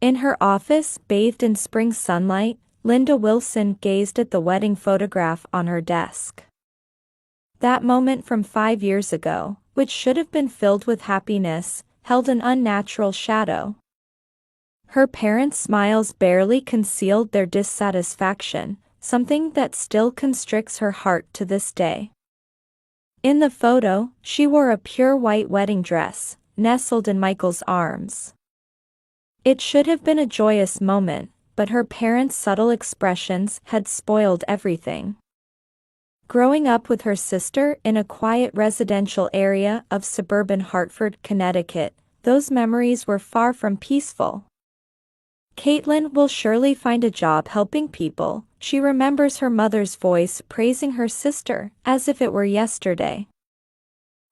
In her office, bathed in spring sunlight, Linda Wilson gazed at the wedding photograph on her desk. That moment from 5 years ago, which should have been filled with happiness, held an unnatural shadow. Her parents' smiles barely concealed their dissatisfaction, something that still constricts her heart to this day. In the photo, she wore a pure white wedding dress, nestled in Michael's arms. It should have been a joyous moment, but her parents' subtle expressions had spoiled everything. Growing up with her sister in a quiet residential area of suburban Hartford, Connecticut, those memories were far from peaceful. Caitlin will surely find a job helping people. She remembers her mother's voice praising her sister as if it were yesterday.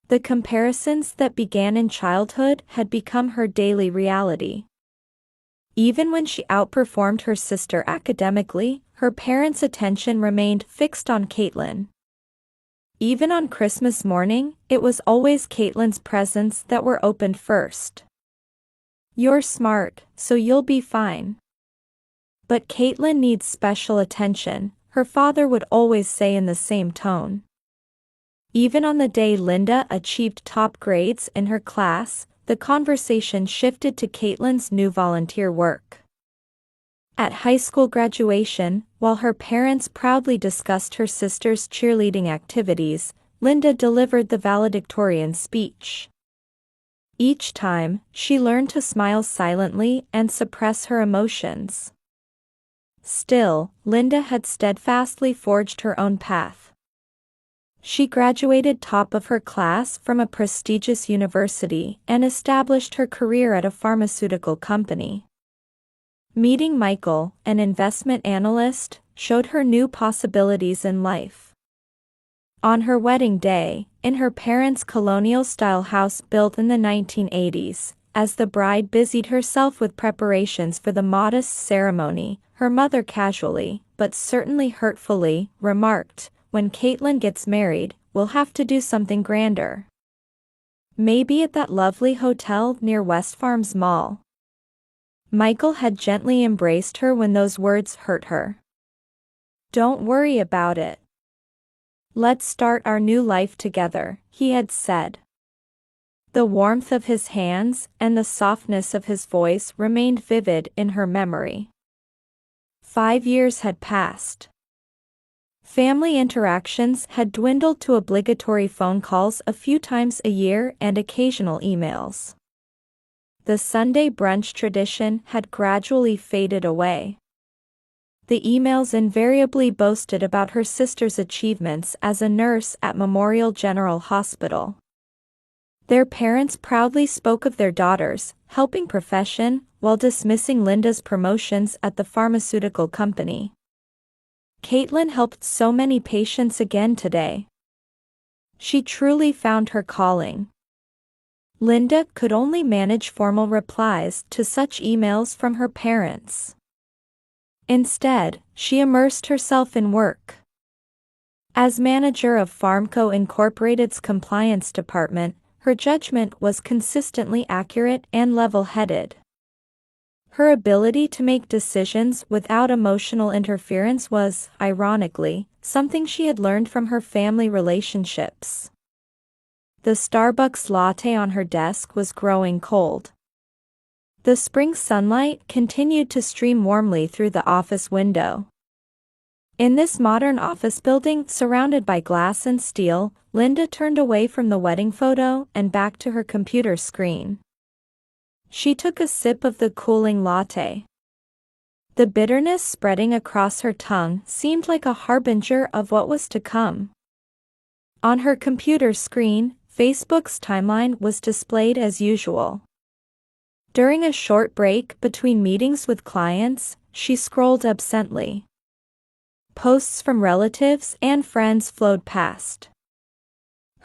The comparisons that began in childhood had become her daily reality. Even when she outperformed her sister academically, her parents' attention remained fixed on Caitlin. Even on Christmas morning, it was always Caitlin's presents that were opened first. "You're smart, so you'll be fine. But Caitlin needs special attention," her father would always say in the same tone. Even on the day Linda achieved top grades in her class, the conversation shifted to Caitlin's new volunteer work. At high school graduation, while her parents proudly discussed her sister's cheerleading activities, Linda delivered the valedictorian speech. Each time, she learned to smile silently and suppress her emotions. Still, Linda had steadfastly forged her own path. She graduated top of her class from a prestigious university and established her career at a pharmaceutical company. Meeting Michael, an investment analyst, showed her new possibilities in life. On her wedding day, in her parents' colonial-style house built in the 1980s, as the bride busied herself with preparations for the modest ceremony, her mother casually, but certainly hurtfully, remarked, "When Caitlin gets married, we'll have to do something grander. Maybe at that lovely hotel near West Farms Mall." Michael had gently embraced her when those words hurt her. "Don't worry about it. Let's start our new life together," he had said. The warmth of his hands and the softness of his voice remained vivid in her memory. 5 years had passed. Family interactions had dwindled to obligatory phone calls a few times a year and occasional emails. The Sunday brunch tradition had gradually faded away. The emails invariably boasted about her sister's achievements as a nurse at Memorial General Hospital. Their parents proudly spoke of their daughter's helping profession while dismissing Linda's promotions at the pharmaceutical company. Caitlin helped so many patients again today. She truly found her calling. Linda could only manage formal replies to such emails from her parents. Instead, she immersed herself in work. As manager of Pharmco Incorporated's compliance department, her judgment was consistently accurate and level-headed. Her ability to make decisions without emotional interference was, ironically, something she had learned from her family relationships. The Starbucks latte on her desk was growing cold. The spring sunlight continued to stream warmly through the office window. In this modern office building surrounded by glass and steel, Linda turned away from the wedding photo and back to her computer screen. She took a sip of the cooling latte. The bitterness spreading across her tongue seemed like a harbinger of what was to come. On her computer screen, Facebook's timeline was displayed as usual. During a short break between meetings with clients, she scrolled absently. Posts from relatives and friends flowed past.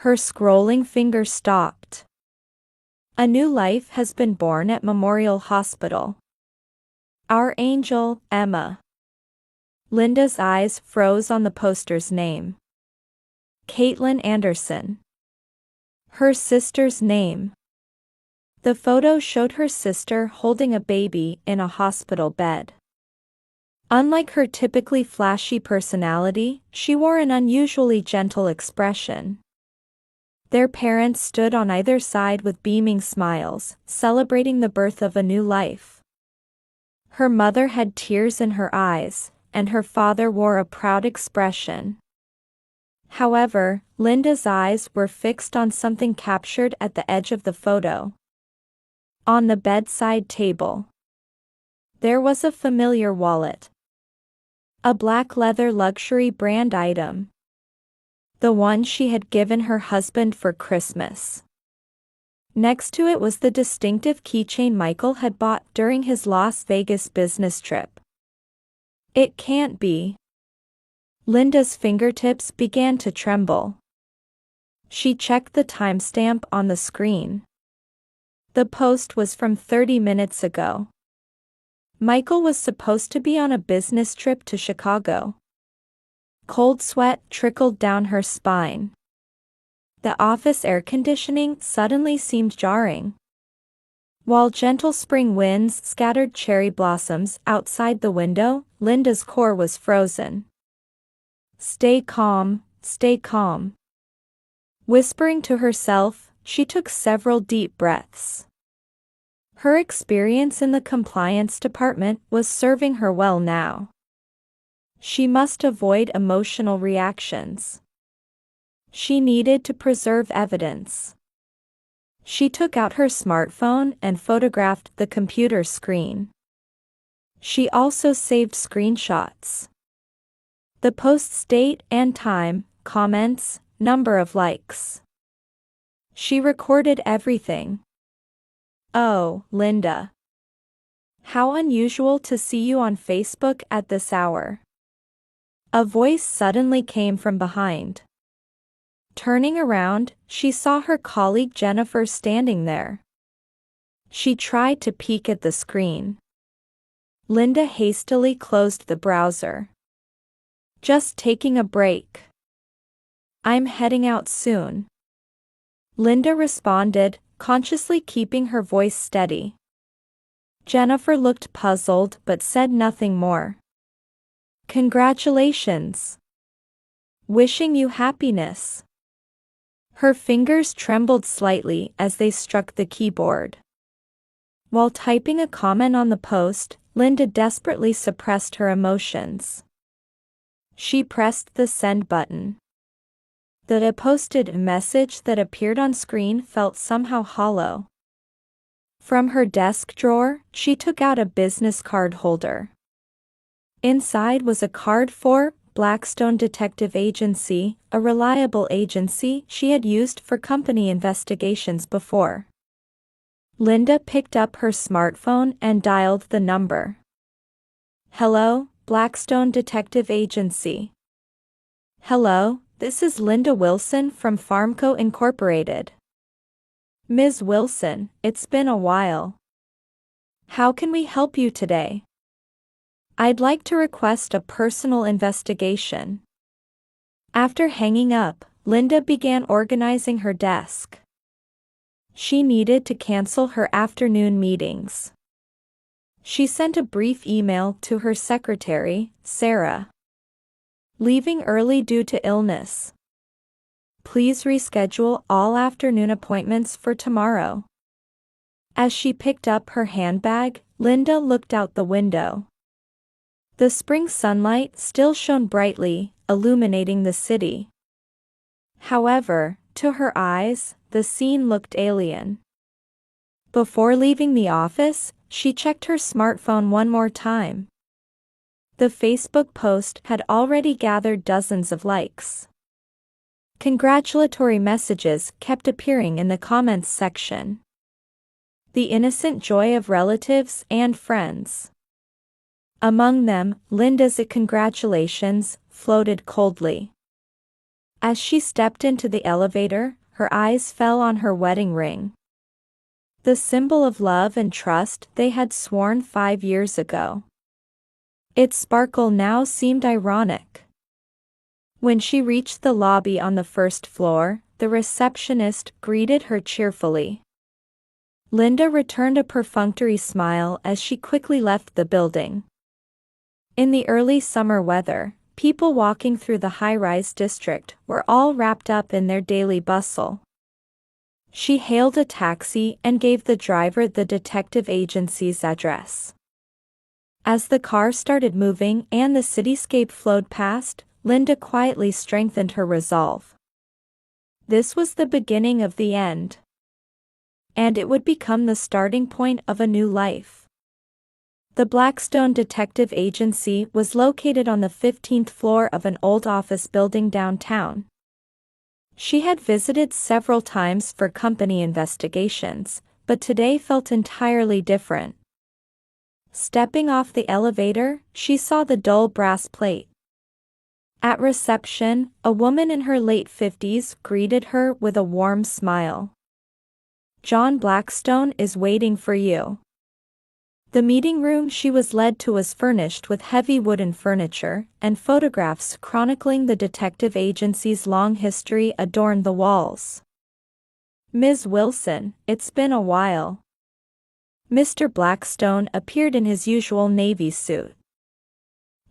Her scrolling finger stopped. "A new life has been born at Memorial Hospital. Our angel, Emma." Linda's eyes froze on the poster's name. Caitlin Anderson. Her sister's name. The photo showed her sister holding a baby in a hospital bed. Unlike her typically flashy personality, she wore an unusually gentle expression. Their parents stood on either side with beaming smiles, celebrating the birth of a new life. Her mother had tears in her eyes, and her father wore a proud expression. However, Linda's eyes were fixed on something captured at the edge of the photo. On the bedside table, there was a familiar wallet. A black leather luxury brand item. The one she had given her husband for Christmas. Next to it was the distinctive keychain Michael had bought during his Las Vegas business trip. It can't be. Linda's fingertips began to tremble. She checked the timestamp on the screen. The post was from 30 minutes ago. Michael was supposed to be on a business trip to Chicago. Cold sweat trickled down her spine. The office air conditioning suddenly seemed jarring. While gentle spring winds scattered cherry blossoms outside the window, Linda's core was frozen. Stay calm, stay calm. Whispering to herself, she took several deep breaths. Her experience in the compliance department was serving her well now. She must avoid emotional reactions. She needed to preserve evidence. She took out her smartphone and photographed the computer screen. She also saved screenshots. The post's date and time, comments, number of likes. She recorded everything. Oh, Linda. How unusual to see you on Facebook at this hour. A voice suddenly came from behind. Turning around, she saw her colleague Jennifer standing there. She tried to peek at the screen. Linda hastily closed the browser. Just taking a break. I'm heading out soon. Linda responded, consciously keeping her voice steady. Jennifer looked puzzled but said nothing more. Congratulations. Wishing you happiness. Her fingers trembled slightly as they struck the keyboard. While typing a comment on the post, Linda desperately suppressed her emotions. She pressed the send button. The posted message that appeared on screen felt somehow hollow. From her desk drawer, she took out a business card holder. Inside was a card for Blackstone Detective Agency, a reliable agency she had used for company investigations before. Linda picked up her smartphone and dialed the number. Hello, Blackstone Detective Agency. Hello, this is Linda Wilson from Farmco Incorporated. Ms. Wilson, it's been a while. How can we help you today? I'd like to request a personal investigation. After hanging up, Linda began organizing her desk. She needed to cancel her afternoon meetings. She sent a brief email to her secretary, Sarah. Leaving early due to illness. Please reschedule all afternoon appointments for tomorrow. As she picked up her handbag, Linda looked out the window. The spring sunlight still shone brightly, illuminating the city. However, to her eyes, the scene looked alien. Before leaving the office, she checked her smartphone one more time. The Facebook post had already gathered dozens of likes. Congratulatory messages kept appearing in the comments section. The innocent joy of relatives and friends. Among them, Linda's congratulations floated coldly. As she stepped into the elevator, her eyes fell on her wedding ring. The symbol of love and trust they had sworn 5 years ago. Its sparkle now seemed ironic. When she reached the lobby on the first floor, the receptionist greeted her cheerfully. Linda returned a perfunctory smile as she quickly left the building. In the early summer weather, people walking through the high-rise district were all wrapped up in their daily bustle. She hailed a taxi and gave the driver the detective agency's address. As the car started moving and the cityscape flowed past, Linda quietly strengthened her resolve. This was the beginning of the end. And it would become the starting point of a new life. The Blackstone Detective Agency was located on the 15th floor of an old office building downtown. She had visited several times for company investigations, but today felt entirely different. Stepping off the elevator, she saw the dull brass plate. At reception, a woman in her late 50s greeted her with a warm smile. "John Blackstone is waiting for you." The meeting room she was led to was furnished with heavy wooden furniture, and photographs chronicling the detective agency's long history adorned the walls. "Ms. Wilson, it's been a while." Mr. Blackstone appeared in his usual navy suit.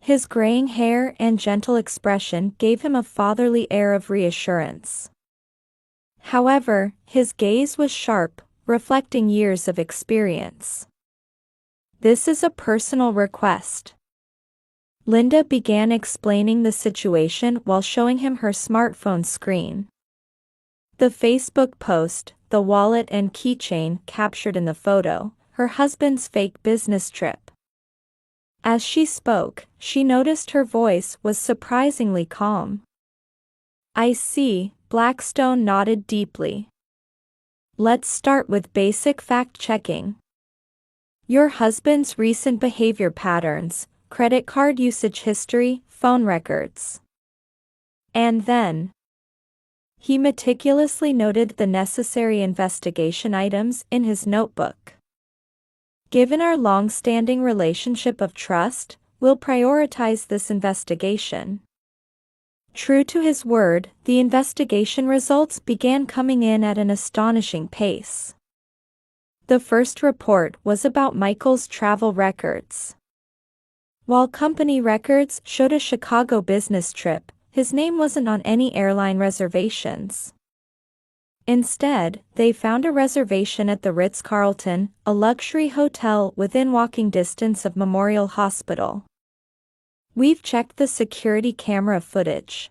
His graying hair and gentle expression gave him a fatherly air of reassurance. However, his gaze was sharp, reflecting years of experience. "This is a personal request." Linda began explaining the situation while showing him her smartphone screen. The Facebook post, the wallet and keychain captured in the photo, her husband's fake business trip. As she spoke, she noticed her voice was surprisingly calm. "I see," Blackstone nodded deeply. "Let's start with basic fact-checking. Your husband's recent behavior patterns, credit card usage history, phone records." And then he meticulously noted the necessary investigation items in his notebook. "Given our long-standing relationship of trust, we'll prioritize this investigation." True to his word, the investigation results began coming in at an astonishing pace. The first report was about Michael's travel records. While company records showed a Chicago business trip, his name wasn't on any airline reservations. Instead, they found a reservation at the Ritz-Carlton, a luxury hotel within walking distance of Memorial Hospital. "We've checked the security camera footage."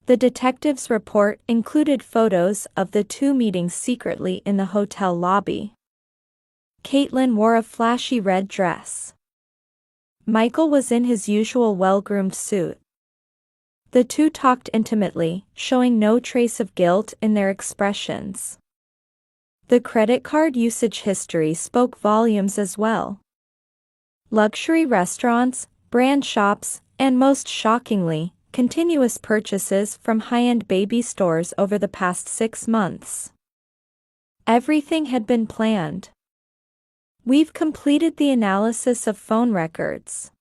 The detective's report included photos of the two meeting secretly in the hotel lobby. Caitlin wore a flashy red dress. Michael was in his usual well-groomed suit. The two talked intimately, showing no trace of guilt in their expressions. The credit card usage history spoke volumes as well. Luxury restaurants, brand shops, and most shockingly, continuous purchases from high-end baby stores over the past 6 months. Everything had been planned. "We've completed the analysis of phone records."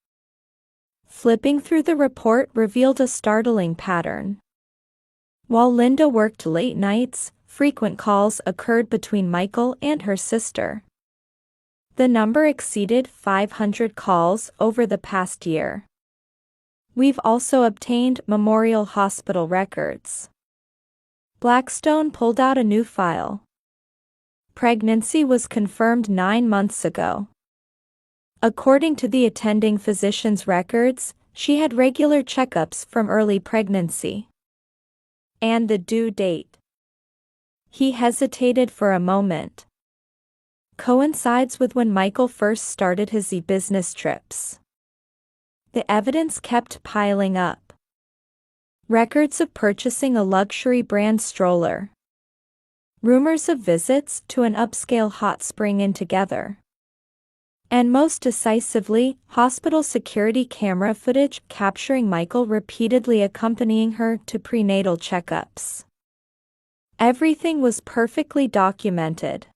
Flipping through the report revealed a startling pattern. While Linda worked late nights, frequent calls occurred between Michael and her sister. The number exceeded 500 calls over the past year. "We've also obtained Memorial Hospital records." Blackstone pulled out a new file. Pregnancy was confirmed 9 months ago. According to the attending physician's records, she had regular checkups from early pregnancy. "And the due date?" He hesitated for a moment. "Coincides with when Michael first started his e-business trips." The evidence kept piling up. Records of purchasing a luxury brand stroller. Rumors of visits to an upscale hot spring inn together. And most decisively, hospital security camera footage capturing Michael repeatedly accompanying her to prenatal checkups. Everything was perfectly documented.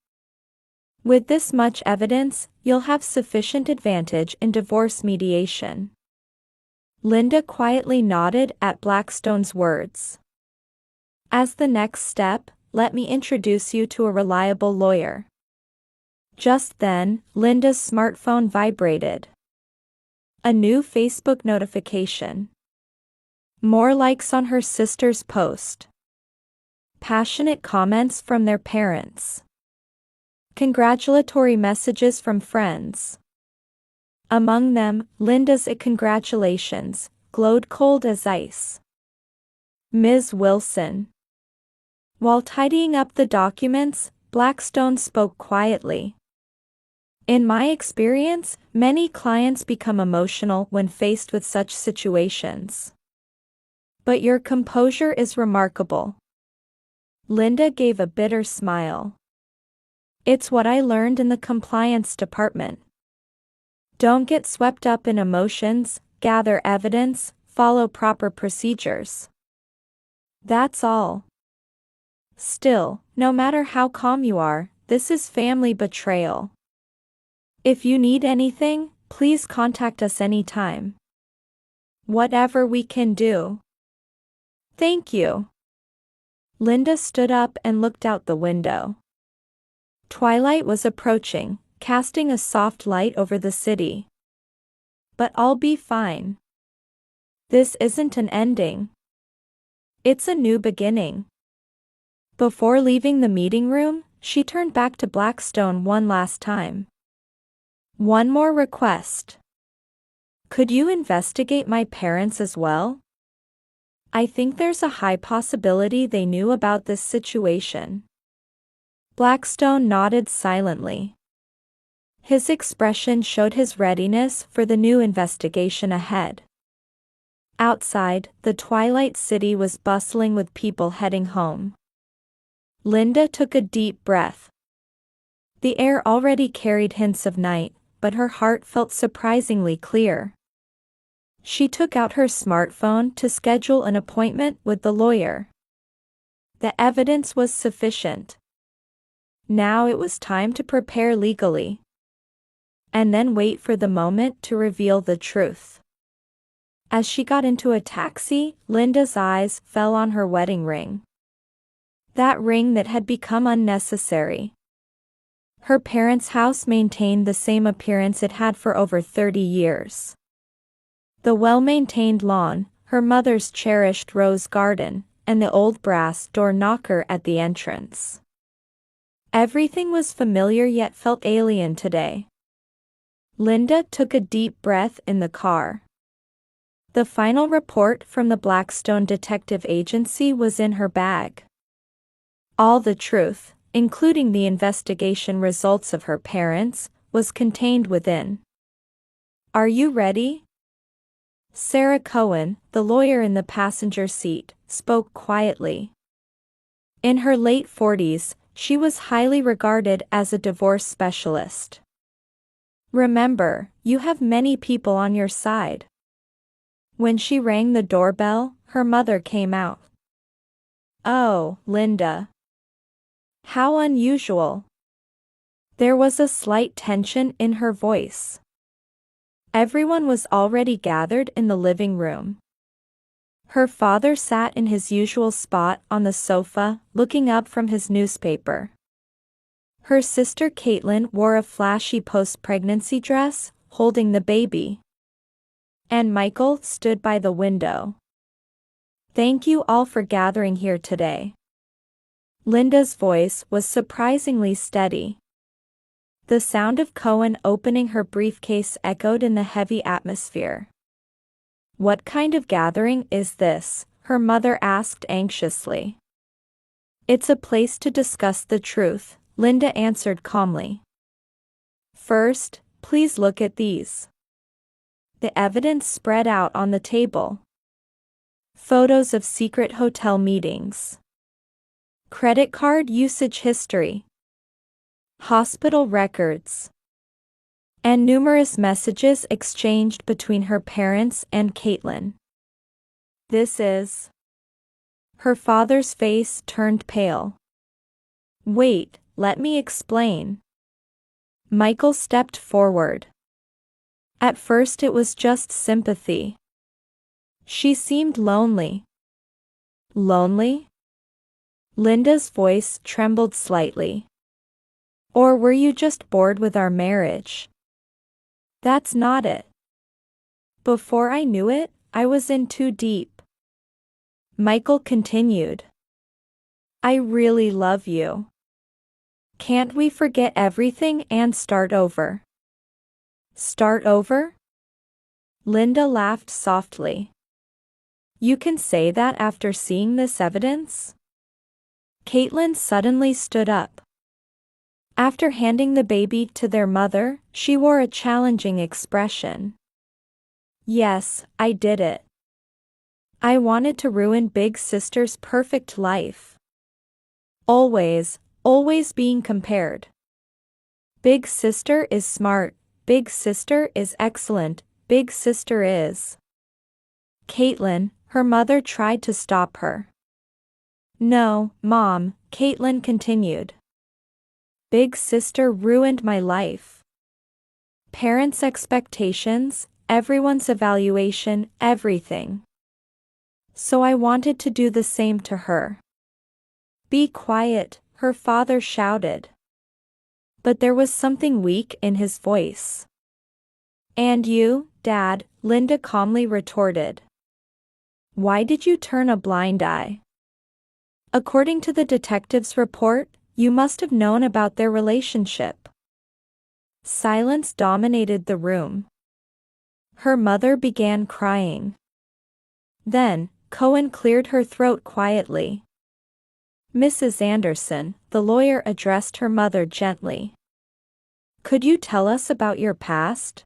With this much evidence, you'll have sufficient advantage in divorce mediation. Linda quietly nodded at Blackstone's words. "As the next step, let me introduce you to a reliable lawyer." Just then, Linda's smartphone vibrated. A new Facebook notification. More likes on her sister's post. Passionate comments from their parents. Congratulatory messages from friends. Among them, Linda's congratulations glowed cold as ice. Ms. Wilson. While tidying up the documents, Blackstone spoke quietly. In my experience, many clients become emotional when faced with such situations. But your composure is remarkable. Linda gave a bitter smile. It's what I learned in the compliance department. Don't get swept up in emotions, gather evidence, follow proper procedures. That's all. Still, no matter how calm you are, this is family betrayal. If you need anything, please contact us anytime. Whatever we can do. Thank you. Linda stood up and looked out the window. Twilight was approaching, casting a soft light over the city. But I'll be fine. This isn't an ending. It's a new beginning. Before leaving the meeting room, she turned back to Blackstone one last time. One more request. Could you investigate my parents as well? I think there's a high possibility they knew about this situation. Blackstone nodded silently. His expression showed his readiness for the new investigation ahead. Outside, the twilight city was bustling with people heading home. Linda took a deep breath. The air already carried hints of night, but her heart felt surprisingly clear. She took out her smartphone to schedule an appointment with the lawyer. The evidence was sufficient. Now it was time to prepare legally. And then wait for the moment to reveal the truth. As she got into a taxi, Linda's eyes fell on her wedding ring. That ring that had become unnecessary. Her parents' house maintained the same appearance it had for over 30 years. The well-maintained lawn, her mother's cherished rose garden, and the old brass door knocker at the entrance. Everything was familiar yet felt alien today. Linda took a deep breath in the car. The final report from the Blackstone Detective Agency was in her bag. All the truth, including the investigation results of her parents, was contained within. Are you ready? Sarah Cohen, the lawyer in the passenger seat, spoke quietly. In her late 40s, she was highly regarded as a divorce specialist. Remember, you have many people on your side. When she rang the doorbell, her mother came out. Oh, Linda. How unusual. There was a slight tension in her voice. Everyone was already gathered in the living room. Her father sat in his usual spot on the sofa, looking up from his newspaper. Her sister Caitlin wore a flashy post-pregnancy dress, holding the baby. And Michael stood by the window. Thank you all for gathering here today. Linda's voice was surprisingly steady. The sound of Cohen opening her briefcase echoed in the heavy atmosphere. What kind of gathering is this? Her mother asked anxiously. It's a place to discuss the truth, Linda answered calmly. First, please look at these. The evidence spread out on the table. Photos of secret hotel meetings. Credit card usage history. Hospital records. And numerous messages exchanged between her parents and Caitlin. This is... Her father's face turned pale. Wait, let me explain. Michael stepped forward. At first it was just sympathy. She seemed lonely. Lonely? Linda's voice trembled slightly. Or were you just bored with our marriage? That's not it. Before I knew it, I was in too deep. Michael continued. I really love you. Can't we forget everything and start over? Start over? Linda laughed softly. You can say that after seeing this evidence? Caitlin suddenly stood up. After handing the baby to their mother, she wore a challenging expression. Yes, I did it. I wanted to ruin Big Sister's perfect life. Always being compared. Big Sister is smart, Big Sister is excellent, Big Sister is. Caitlin, her mother tried to stop her. No, Mom, Caitlin continued. Big Sister ruined my life. Parents' expectations, everyone's evaluation, everything. So I wanted to do the same to her. Be quiet, her father shouted. But there was something weak in his voice. And you, Dad, Linda calmly retorted. Why did you turn a blind eye? According to the detective's report, you must have known about their relationship. Silence dominated the room. Her mother began crying. Then, Cohen cleared her throat quietly. Mrs. Anderson, the lawyer addressed her mother gently. Could you tell us about your past?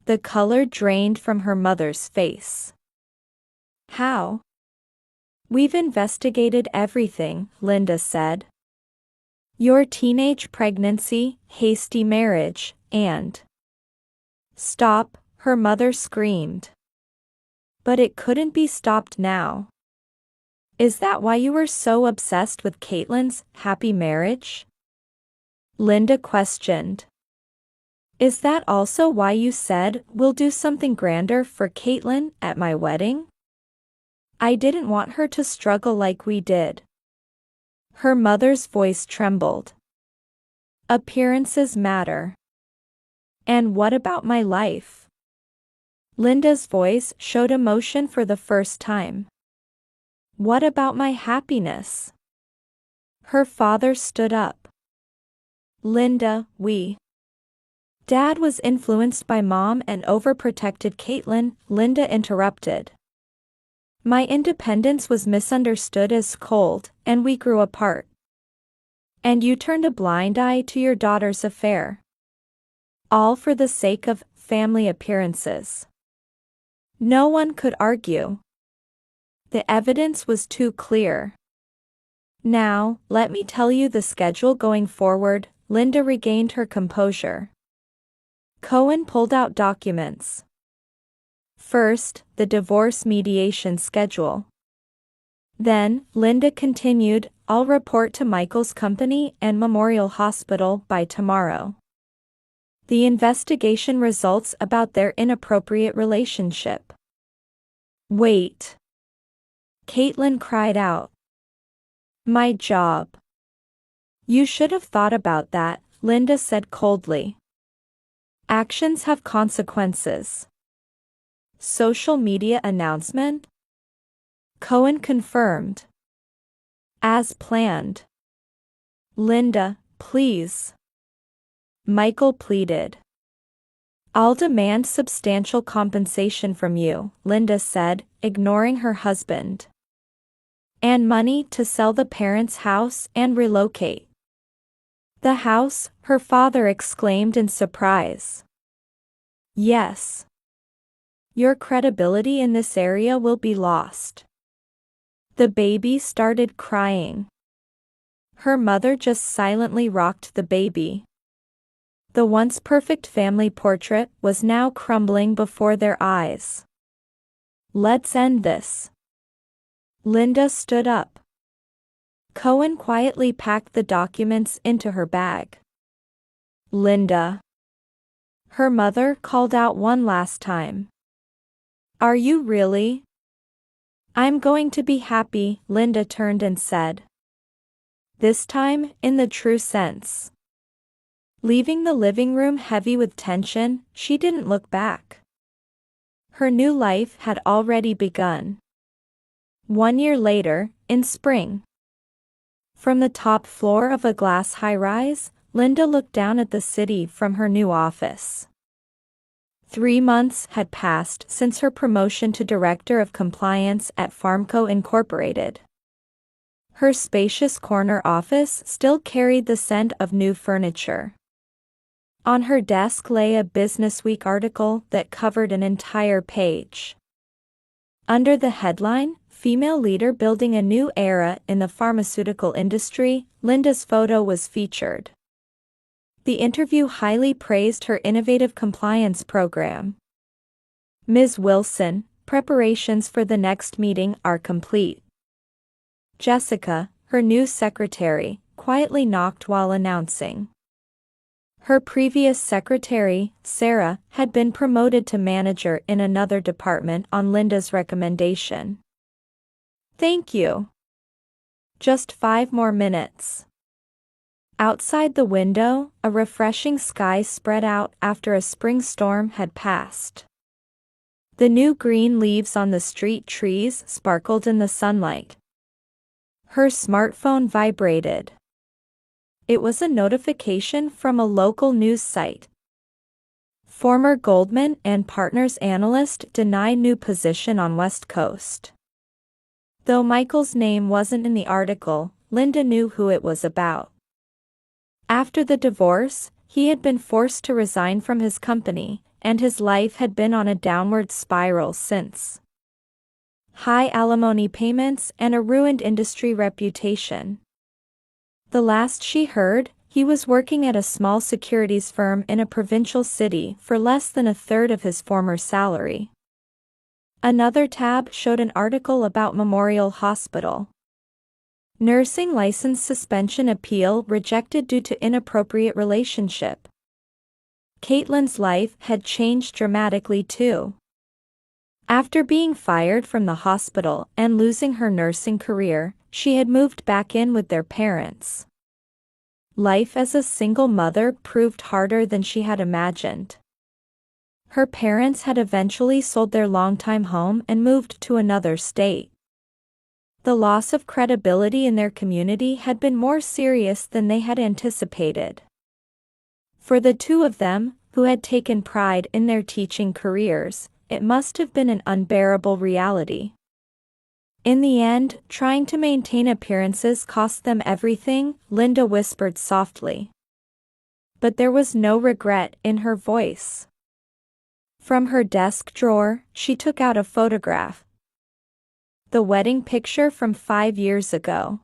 The color drained from her mother's face. How? We've investigated everything, Linda said. Your teenage pregnancy, hasty marriage, and... Stop, her mother screamed. But it couldn't be stopped now. Is that why you were so obsessed with Caitlin's happy marriage? Linda questioned. Is that also why you said we'll do something grander for Caitlin at my wedding? I didn't want her to struggle like we did. Her mother's voice trembled. Appearances matter. And what about my life? Linda's voice showed emotion for the first time. What about my happiness? Her father stood up. Linda, Dad was influenced by Mom and overprotected Caitlin, Linda interrupted. My independence was misunderstood as cold, and we grew apart. And you turned a blind eye to your daughter's affair. All for the sake of family appearances. No one could argue. The evidence was too clear. Now, let me tell you the schedule going forward. Linda regained her composure. Cohen pulled out documents. First, the divorce mediation schedule. Then, Linda continued, I'll report to Michael's company and Memorial Hospital by tomorrow. The investigation results about their inappropriate relationship. Wait. Caitlin cried out. My job. You should have thought about that, Linda said coldly. Actions have consequences. Social media announcement? Cohen confirmed. As planned. Linda, please. Michael pleaded. I'll demand substantial compensation from you, Linda said, ignoring her husband. And money to sell the parents' house and relocate. The house, her father exclaimed in surprise. Yes. Your credibility in this area will be lost. The baby started crying. Her mother just silently rocked the baby. The once perfect family portrait was now crumbling before their eyes. Let's end this. Linda stood up. Cohen quietly packed the documents into her bag. Linda. Her mother called out one last time. Are you really? I'm going to be happy, Linda turned and said. This time, in the true sense. Leaving the living room heavy with tension, she didn't look back. Her new life had already begun. 1 year later, in spring. From the top floor of a glass high-rise, Linda looked down at the city from her new office. 3 months had passed since her promotion to Director of Compliance at Farmco Incorporated. Her spacious corner office still carried the scent of new furniture. On her desk lay a Businessweek article that covered an entire page. Under the headline, "Female Leader Building a New Era in the Pharmaceutical Industry," Linda's photo was featured. The interview highly praised her innovative compliance program. "Ms. Wilson, preparations for the next meeting are complete." Jessica, her new secretary, quietly knocked while announcing. Her previous secretary, Sarah, had been promoted to manager in another department on Linda's recommendation. "Thank you. Just 5 more minutes." Outside the window, a refreshing sky spread out after a spring storm had passed. The new green leaves on the street trees sparkled in the sunlight. Her smartphone vibrated. It was a notification from a local news site. Former Goldman and Partners analyst deny new position on West Coast. Though Michael's name wasn't in the article, Linda knew who it was about. After the divorce, he had been forced to resign from his company, and his life had been on a downward spiral since. High alimony payments and a ruined industry reputation. The last she heard, he was working at a small securities firm in a provincial city for less than a third of his former salary. Another tab showed an article about Memorial Hospital. Nursing license suspension appeal rejected due to inappropriate relationship. Caitlin's life had changed dramatically too. After being fired from the hospital and losing her nursing career, she had moved back in with their parents. Life as a single mother proved harder than she had imagined. Her parents had eventually sold their longtime home and moved to another state. The loss of credibility in their community had been more serious than they had anticipated. For the two of them, who had taken pride in their teaching careers, it must have been an unbearable reality. In the end, trying to maintain appearances cost them everything, Linda whispered softly. But there was no regret in her voice. From her desk drawer, she took out a photograph. The wedding picture from 5 years ago.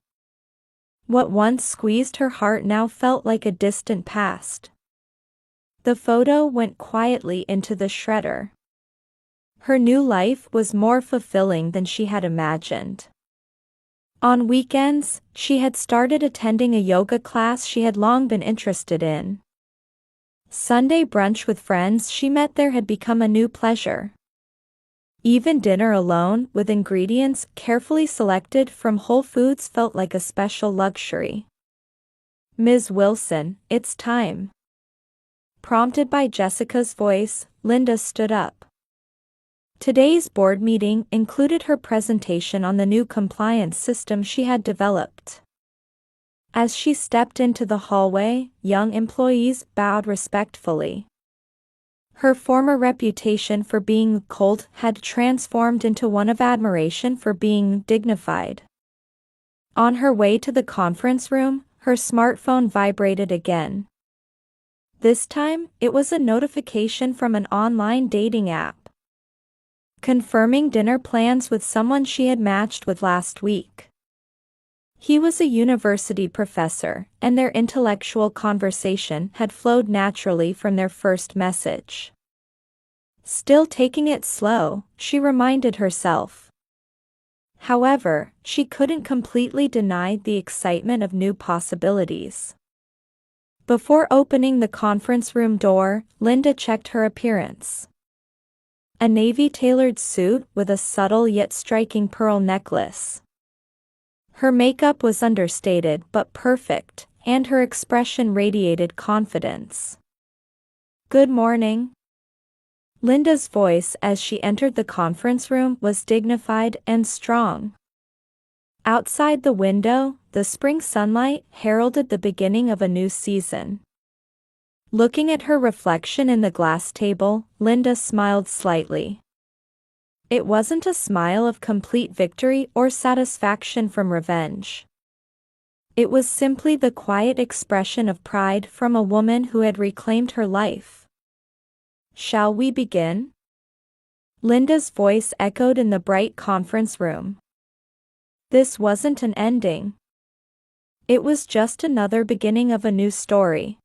What once squeezed her heart now felt like a distant past. The photo went quietly into the shredder. Her new life was more fulfilling than she had imagined. On weekends, she had started attending a yoga class she had long been interested in. Sunday brunch with friends she met there had become a new pleasure. Even dinner alone, with ingredients carefully selected from Whole Foods, felt like a special luxury. "Ms. Wilson, it's time." Prompted by Jessica's voice, Linda stood up. Today's board meeting included her presentation on the new compliance system she had developed. As she stepped into the hallway, young employees bowed respectfully. Her former reputation for being cold had transformed into one of admiration for being dignified. On her way to the conference room, her smartphone vibrated again. This time, it was a notification from an online dating app. Confirming dinner plans with someone she had matched with last week. He was a university professor, and their intellectual conversation had flowed naturally from their first message. Still taking it slow, she reminded herself. However, she couldn't completely deny the excitement of new possibilities. Before opening the conference room door, Linda checked her appearance. A navy-tailored suit with a subtle yet striking pearl necklace. Her makeup was understated but perfect, and her expression radiated confidence. "Good morning." Linda's voice as she entered the conference room was dignified and strong. Outside the window, the spring sunlight heralded the beginning of a new season. Looking at her reflection in the glass table, Linda smiled slightly. It wasn't a smile of complete victory or satisfaction from revenge. It was simply the quiet expression of pride from a woman who had reclaimed her life. "Shall we begin?" Linda's voice echoed in the bright conference room. This wasn't an ending. It was just another beginning of a new story.